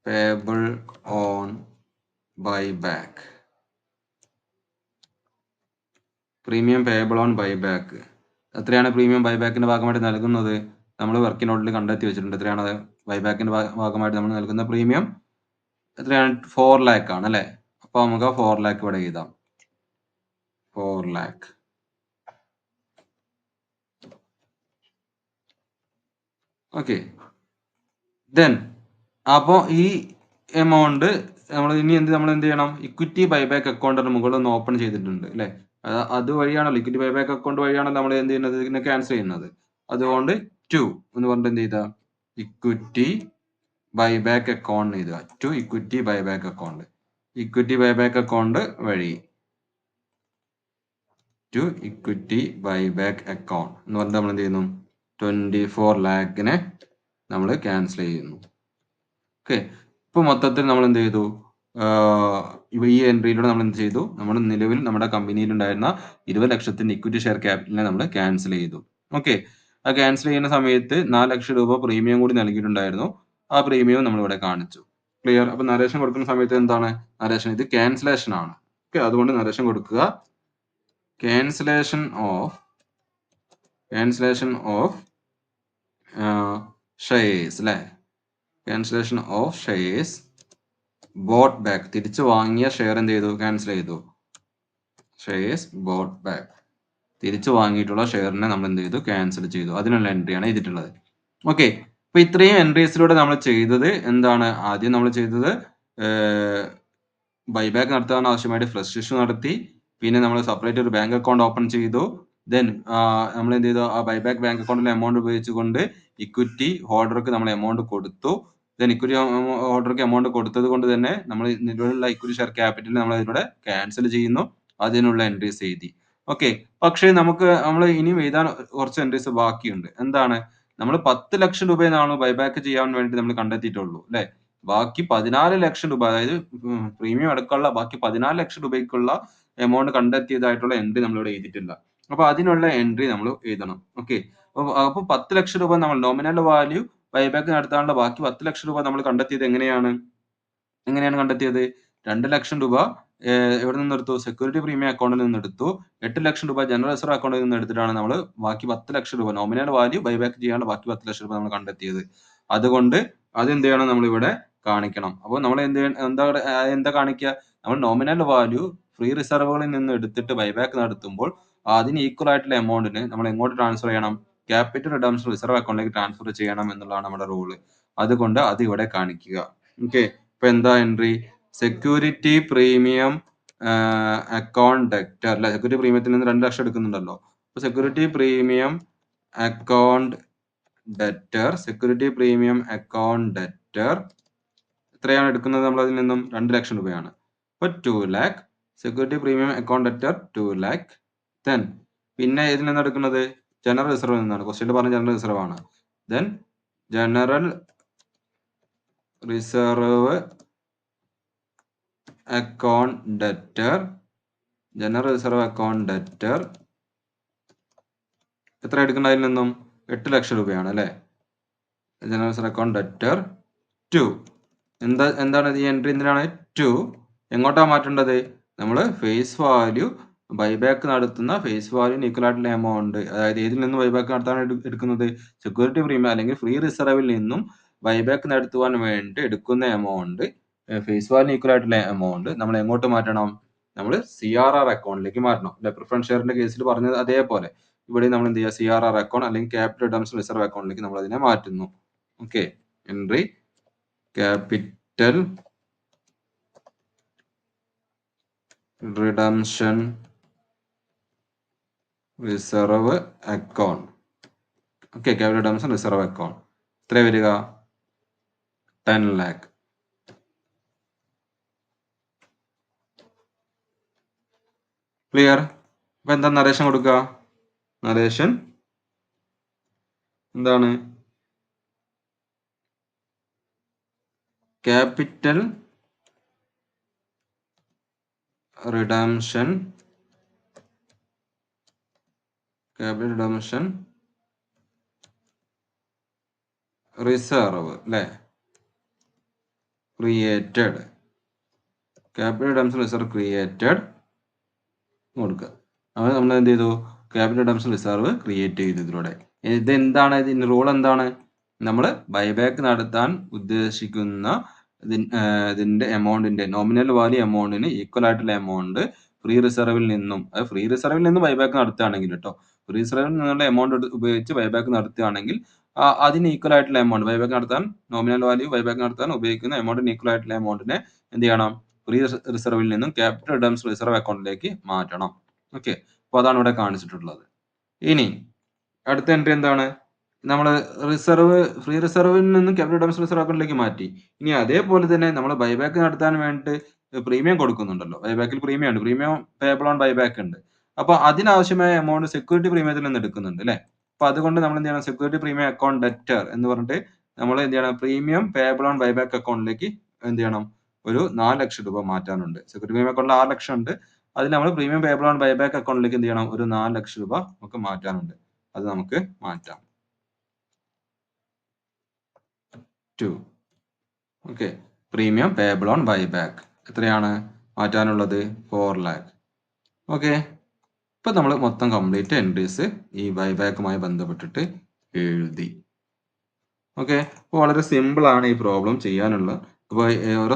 payable on buyback. Premium payable on buyback. എത്രയാണ് പ്രീമിയം ബൈബാക്കിന്റെ ഭാഗമായിട്ട് നൽകുന്നത്? നമ്മൾ വർക്കിംഗ് നോട്ടിൽ കണ്ടെത്തി വെച്ചിട്ടുണ്ട്. എത്രയാണ് ബൈബാക്കിന്റെ ഭാഗമായിട്ട് നമ്മൾ നൽകുന്ന പ്രീമിയം? എത്രയാണ്? 4 lakh ആണ്, അല്ലെ? അപ്പൊ നമുക്ക് 4 lakh ഇവിടെ എഴുതാം. 4 lakh. ഓക്കെ. ദെൻ അപ്പോ ഈ എമൗണ്ട് നമ്മൾ എന്ത് ചെയ്യണം? ഇക്വിറ്റി ബൈബാക്ക് അക്കൗണ്ടിന് മുകളിൽ ഒന്ന് ഓപ്പൺ ചെയ്തിട്ടുണ്ട്, അല്ലെ? അതുവഴിയാണല്ലോ ഇക്വിറ്റി ബൈബാക്ക് അക്കൗണ്ട് വഴിയാണല്ലോ നമ്മൾ എന്ത് ചെയ്യുന്നത്? ഇതിനെ ക്യാൻസൽ ചെയ്യുന്നത്. അതുകൊണ്ട് 2 എന്ന് പറഞ്ഞിട്ട് എന്ത് ചെയ്താ? ഇക്വിറ്റി ബൈബാക്ക് അക്കൗണ്ട് എഴുതുക. To equity buyback account. Equity buyback account വഴി ടു ഇക്വിറ്റി ബൈബാക്ക് അക്കൗണ്ട് എന്ന് പറഞ്ഞിട്ട് നമ്മൾ എന്ത് ചെയ്യുന്നു? 24 lakhനെ നമ്മൾ ക്യാൻസൽ ചെയ്യുന്നു. ഓക്കെ. ഇപ്പൊ മൊത്തത്തിൽ നമ്മൾ എന്ത് ചെയ്തു? ഈ എൻട്രിയിലൂടെ നമ്മൾ എന്ത് ചെയ്തു? നമ്മൾ നിലവിൽ നമ്മുടെ കമ്പനിയിൽ ഉണ്ടായിരുന്ന 20 ലക്ഷത്തിന്റെ ഇക്വിറ്റി ഷെയർ ക്യാപിറ്റലിനെ നമ്മൾ ക്യാൻസൽ ചെയ്തു. ഓക്കെ. ആ ക്യാൻസൽ ചെയ്യുന്ന സമയത്ത് 4 ലക്ഷം രൂപ പ്രീമിയം കൂടി നൽകിയിട്ടുണ്ടായിരുന്നു. ആ പ്രീമിയം നമ്മൾ ഇവിടെ കാണിച്ചു. ക്ലിയർ? അപ്പൊ നരേഷൻ കൊടുക്കുന്ന സമയത്ത് എന്താണ് നരേഷൻ? ഇത് ക്യാൻസലേഷൻ ആണ്. ഓക്കെ. അതുകൊണ്ട് നരേഷൻ കൊടുക്കുക. ക്യാൻസലേഷൻ ഓഫ് ഷെയർസ്, അല്ലെ? Cancellation of shares boat back. തിരിച്ചു വാങ്ങിയ ഷെയർ എന്ത് ചെയ്തു? ക്യാൻസൽ ചെയ്തു. Shares boat back. തിരിച്ചു വാങ്ങിയിട്ടുള്ള ഷെയറിനെ നമ്മൾ എന്ത് ചെയ്തു? ക്യാൻസൽ ചെയ്തു. അതിനുള്ള എൻട്രിയാണ് ചെയ്തിട്ടുള്ളത്. ഓക്കെ. അപ്പൊ ഇത്രയും എൻട്രീസിലൂടെ നമ്മൾ ചെയ്തത് എന്താണ്? ആദ്യം നമ്മൾ ചെയ്തത് ബൈബാക്ക് നടത്താൻ ആവശ്യമായിട്ട് ഫ്രഷ് ഇഷ്യൂ നടത്തി. പിന്നെ നമ്മൾ സെപ്പറേറ്റ് ഒരു ബാങ്ക് അക്കൗണ്ട് ഓപ്പൺ ചെയ്തു. ദെൻ നമ്മൾ എന്ത് ചെയ്തു? ആ ബൈബാക്ക് ബാങ്ക് അക്കൗണ്ടിലെ എമൗണ്ട് ഉപയോഗിച്ചുകൊണ്ട് ഇക്വിറ്റി ഹോൾഡർക്ക് നമ്മൾ എമൗണ്ട് കൊടുത്തു. ദെൻ ഇക്വിറ്റി ഹോൾഡർക്ക് എമൗണ്ട് കൊടുത്തത് കൊണ്ട് തന്നെ നമ്മൾ നിലവിലുള്ള ഇക്വിറ്റി ഷെയർ ക്യാപിറ്റൽ നമ്മൾ ഇതിലൂടെ ക്യാൻസൽ ചെയ്യുന്നു. അതിനുള്ള എൻട്രീസ് എഴുതി. ഓക്കെ. പക്ഷേ നമ്മൾ ഇനിയും എഴുതാൻ കുറച്ച് എൻട്രീസ് ബാക്കിയുണ്ട്. എന്താണ്? നമ്മൾ 10 ലക്ഷം രൂപയാണ് ബൈബാക്ക് ചെയ്യാൻ വേണ്ടി നമ്മൾ കണ്ടെത്തിയിട്ടുള്ളൂ, അല്ലെ? ബാക്കി 14 ലക്ഷം രൂപ, അതായത് പ്രീമിയം അടക്കമുള്ള ബാക്കി 14 ലക്ഷം രൂപയ്ക്കുള്ള എമൗണ്ട് കണ്ടെത്തിയതായിട്ടുള്ള എൻട്രി നമ്മളിവിടെ എഴുതിയിട്ടില്ല. അപ്പൊ അതിനുള്ള എൻട്രി നമ്മൾ എഴുതണം. ഓക്കെ. അപ്പൊ 10 ലക്ഷം രൂപ നമ്മൾ നോമിനൽ വാല്യൂ ബൈബാക്ക് നടത്താനുള്ള ബാക്കി 10 ലക്ഷം രൂപ നമ്മൾ കണ്ടെത്തിയത് എങ്ങനെയാണ് കണ്ടെത്തിയത്? 2 ലക്ഷം രൂപ എവിടെ നിന്നെടുത്തു? സെക്യൂരിറ്റി പ്രീമിയം അക്കൗണ്ടിൽ നിന്നെടുത്തു. 8,00,000 രൂപ ജനറൽ റിസർവ് അക്കൗണ്ടിൽ നിന്ന് എടുത്തിട്ടാണ് നമ്മൾ ബാക്കി 10,00,000 രൂപ നോമിനൽ വാല്യൂ ബൈബാക്ക് ചെയ്യാണ്ട് ബാക്കി 10,00,000 രൂപ നമ്മൾ കണ്ടെത്തിയത്. അതുകൊണ്ട് അതെന്ത് ചെയ്യണം? നമ്മളിവിടെ കാണിക്കണം. അപ്പോൾ നമ്മൾ എന്താ കാണിക്കുക? നമ്മൾ നോമിനൽ വാല്യൂ ഫ്രീ റിസർവുകളിൽ നിന്ന് എടുത്തിട്ട് ബൈബാക്ക് നടത്തുമ്പോൾ അതിന് ഈക്വൽ ആയിട്ടുള്ള എമൗണ്ടിന് നമ്മൾ എങ്ങോട്ട് ട്രാൻസ്ഫർ ചെയ്യണം? ക്യാപിറ്റൽ റിഡംഷൻ റിസർവ് അക്കൗണ്ടിലേക്ക് ട്രാൻസ്ഫർ ചെയ്യണം എന്നുള്ളതാണ് നമ്മുടെ റൂള്. അതുകൊണ്ട് അത് ഇവിടെ കാണിക്കുക. ഓക്കെ. ഇപ്പൊ എന്താ entry? Security premium account debtor അല്ലെ? സെക്യൂരിറ്റി പ്രീമിയത്തിൽ നിന്ന് 2,00,000 എടുക്കുന്നുണ്ടല്ലോ. അപ്പൊ സെക്യൂരിറ്റി പ്രീമിയം അക്കൗണ്ട് ഡെറ്റർ എത്രയാണ് എടുക്കുന്നത്? നമ്മൾ അതിൽ നിന്നും 2,00,000 രൂപയാണ്. അപ്പൊ 2,00,000 security premium account debtor 2,00,000. Then പിന്നെ ഇതിൽ നിന്നാണ് എടുക്കുന്നത്? ജനറൽ റിസർവിൽ നിന്നാണ്. ക്വസ്റ്റ്യൻ പറഞ്ഞ ജനറൽ റിസർവ് ആണ്. Then general reserve account debtor എത്ര എടുക്കേണ്ട? അതിൽ നിന്നും 8,00,000 രൂപയാണ് അല്ലെ? General reserve account debtor 2. എന്താണ് ഈ എൻട്രി? എന്തിനാണ് 2? എങ്ങോട്ടാ മാറ്റേണ്ടത്? നമ്മൾ ഫേസ് വാല്യൂ ബൈബാക്ക് നടത്തുന്ന ഫേസ് വാല്യൂന് ഈക്വൽ ആയിട്ടുള്ള എമൗണ്ട്, അതായത് ഏതിൽ നിന്നും ബൈബാക്ക് നടത്താൻ എടുക്കുന്നത്? സെക്യൂരിറ്റി പ്രീമിയം അല്ലെങ്കിൽ ഫ്രീ റിസർവിൽ നിന്നും ബൈബാക്ക് നടത്തുവാൻ വേണ്ടി എടുക്കുന്ന എമൗണ്ട്, ഫേസ് വാല്യൂന് ഈക്വൽ ആയിട്ടുള്ള എമൗണ്ട് നമ്മൾ എങ്ങോട്ട് മാറ്റണം? നമ്മൾ CRR അക്കൗണ്ടിലേക്ക് മാറ്റണം. പ്രിഫറൻസ് ഷെയറിന്റെ കേസിൽ പറഞ്ഞത് അതേപോലെ ഇവിടെ നമ്മൾ എന്ത് ചെയ്യുക? CRR അക്കൗണ്ട് അല്ലെങ്കിൽ ക്യാപിറ്റൽ റിഡംഷൻ റിസർവ് അക്കൗണ്ടിലേക്ക് നമ്മൾ അതിനെ മാറ്റുന്നു. Okay. Entry capital redemption reserve account. Okay. Capital redemption reserve account എത്ര വരിക? 10 lakh. ക്ലിയർ? അപ്പൊ എന്താ നരേഷൻ കൊടുക്കുക? നരേഷൻ എന്താണ്? ക്യാപിറ്റൽ റിഡംഷൻ റിസർവ് അല്ലെ? Created. Capital redemption reserve created കൊടുക്കുക. അത് നമ്മൾ എന്ത് ചെയ്തു? ക്യാപിറ്റൽ റിഡംഷൻ റിസർവ് ക്രിയേറ്റ് ചെയ്തു ഇതിലൂടെ. ഇതെന്താണ്? ഇതിന്റെ റൂൾ എന്താണ്? നമ്മൾ ബൈബാക്ക് നടത്താൻ ഉദ്ദേശിക്കുന്ന ഇതിന്റെ എമൗണ്ടിന്റെ നോമിനൽ വാല്യൂ എമൗണ്ടിന് ഈക്വൽ ആയിട്ടുള്ള എമൗണ്ട് ഫ്രീ റിസർവിൽ നിന്നും ബൈബാക്ക് നടത്തുകയാണെങ്കിൽ കേട്ടോ, ഫ്രീ റിസർവിൽ നിന്നുള്ള എമൗണ്ട് ഉപയോഗിച്ച് ബൈബാക്ക് നടത്തുകയാണെങ്കിൽ അതിന് ഈക്വൽ ആയിട്ടുള്ള എമൗണ്ട് ബൈബാക്ക് നടത്താൻ നോമിനൽ വാല്യൂ ബൈബാക്ക് നടത്താൻ ഉപയോഗിക്കുന്ന എമൗണ്ടിന് ഈക്വൽ ആയിട്ടുള്ള എമൗണ്ടിനെ എന്ത് ചെയ്യണം? ഫ്രീ റിസർവിൽ നിന്നും ക്യാപിറ്റൽ റിഡംഷൻ റിസർവ് അക്കൗണ്ടിലേക്ക് മാറ്റണം. ഓക്കെ. അപ്പൊ അതാണ് ഇവിടെ കാണിച്ചിട്ടുള്ളത്. ഇനി അടുത്ത എൻട്രി എന്താണ്? നമ്മൾ ഫ്രീ റിസർവിൽ നിന്നും ക്യാപിറ്റൽ റിഡംഷൻ റിസർവ് അക്കൗണ്ടിലേക്ക് മാറ്റി. ഇനി അതേപോലെ തന്നെ നമ്മൾ ബൈബാക്ക് നടത്താൻ വേണ്ടിയിട്ട് പ്രീമിയം കൊടുക്കുന്നുണ്ടല്ലോ. ബൈബാക്കിൽ പ്രീമിയം ഉണ്ട്. പ്രീമിയം പേയബിൾ ഓൺ ബൈബാക്ക് ഉണ്ട്. അപ്പൊ അതിനാവശ്യമായ എമൗണ്ട് സെക്യൂരിറ്റി പ്രീമിയത്തിൽ നിന്ന് എടുക്കുന്നുണ്ട് അല്ലെ? അപ്പൊ അതുകൊണ്ട് നമ്മൾ എന്ത് ചെയ്യണം? സെക്യൂരിറ്റി പ്രീമിയം അക്കൗണ്ട് ഡെറ്റർ എന്ന് പറഞ്ഞിട്ട് നമ്മൾ എന്ത് ചെയ്യണം? പ്രീമിയം പേയബിൾ ഓൺ ബൈബാക്ക് അക്കൗണ്ടിലേക്ക് എന്ത് ചെയ്യണം? ഒരു 4,00,000 രൂപ മാറ്റാനുണ്ട്. സെക്യൂരിറ്റി പ്രീമിയം അക്കൗണ്ടിൽ 6,00,000 ഉണ്ട്. അതിൽ നമ്മൾ പ്രീമിയം പേയബിൾ ഓൺ ബൈബാക്ക് അക്കൗണ്ടിലേക്ക് എന്ത് ചെയ്യണം? ഒരു 4,00,000 രൂപ നമുക്ക് മാറ്റാനുണ്ട്. അത് നമുക്ക് മാറ്റാം. 2. Okay. Premium payable on buyback എത്രയാണ് മാറ്റാനുള്ളത്? 4 lakh. ഓക്കെ. ഇപ്പൊ നമ്മൾ മൊത്തം കംപ്ലീറ്റ് എൻട്രീസ് ഈ ബൈബാക്കുമായി ബന്ധപ്പെട്ടിട്ട് എഴുതി. ഓക്കെ. അപ്പോൾ വളരെ സിമ്പിൾ ആണ് ഈ പ്രോബ്ലം ചെയ്യാനുള്ളത്. അപ്പോൾ ഓരോ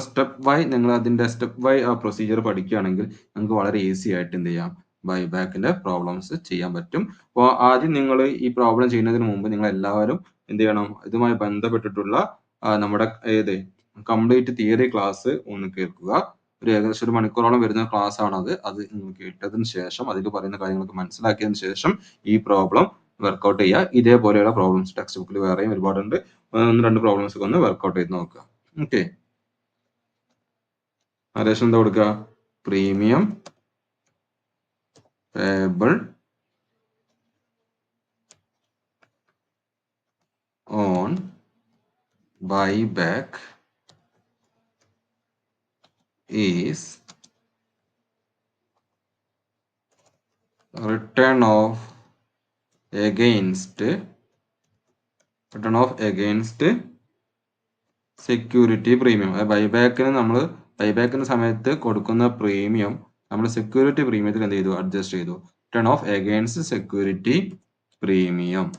നിങ്ങൾ അതിന്റെ സ്റ്റെപ്പ് ബൈ ആ പ്രൊസീജിയർ പഠിക്കുകയാണെങ്കിൽ നമുക്ക് വളരെ ഈസി ആയിട്ട് എന്ത് ചെയ്യാം? ബൈബാക്കിന്റെ പ്രോബ്ലംസ് ചെയ്യാൻ പറ്റും. അപ്പോൾ ആദ്യം നിങ്ങൾ ഈ പ്രോബ്ലം ചെയ്യുന്നതിന് മുമ്പ് നിങ്ങൾ എല്ലാവരും എന്ത് ചെയ്യണം? ഇതുമായി ബന്ധപ്പെട്ടിട്ടുള്ള നമ്മുടെ കംപ്ലീറ്റ് തിയറി ക്ലാസ് ഒന്ന് കേൾക്കുക. ഒരു ഏകദേശം 1 മണിക്കൂറോളം വരുന്ന ക്ലാസ് ആണത്. അത് നിങ്ങൾ കേട്ടതിന് ശേഷം അതിൽ പറയുന്ന കാര്യങ്ങളൊക്കെ മനസ്സിലാക്കിയതിന് ശേഷം ഈ പ്രോബ്ലം വർക്ക്ഔട്ട് ചെയ്യുക. ഇതേപോലെയുള്ള പ്രോബ്ലംസ് ടെക്സ്റ്റ് ബുക്കിൽ വേറെയും ഒരുപാടുണ്ട്. 1-2 പ്രോബ്ലംസ് ഒക്കെ ഒന്ന് വർക്ക്ഔട്ട് ചെയ്ത് നോക്കുക. ഓക്കെ. നരേഷൻ എന്താ കൊടുക്കുക? Premium payable on buyback is return of against security premium. ബൈബാക്കിന് നമ്മൾ ബൈബാക്കിന്റെ സമയത്ത് കൊടുക്കുന്ന പ്രീമിയം നമ്മൾ സെക്യൂരിറ്റി പ്രീമിയത്തിൽ എന്ത് ചെയ്തു? അഡ്ജസ്റ്റ് ചെയ്തു. Return of against security premium.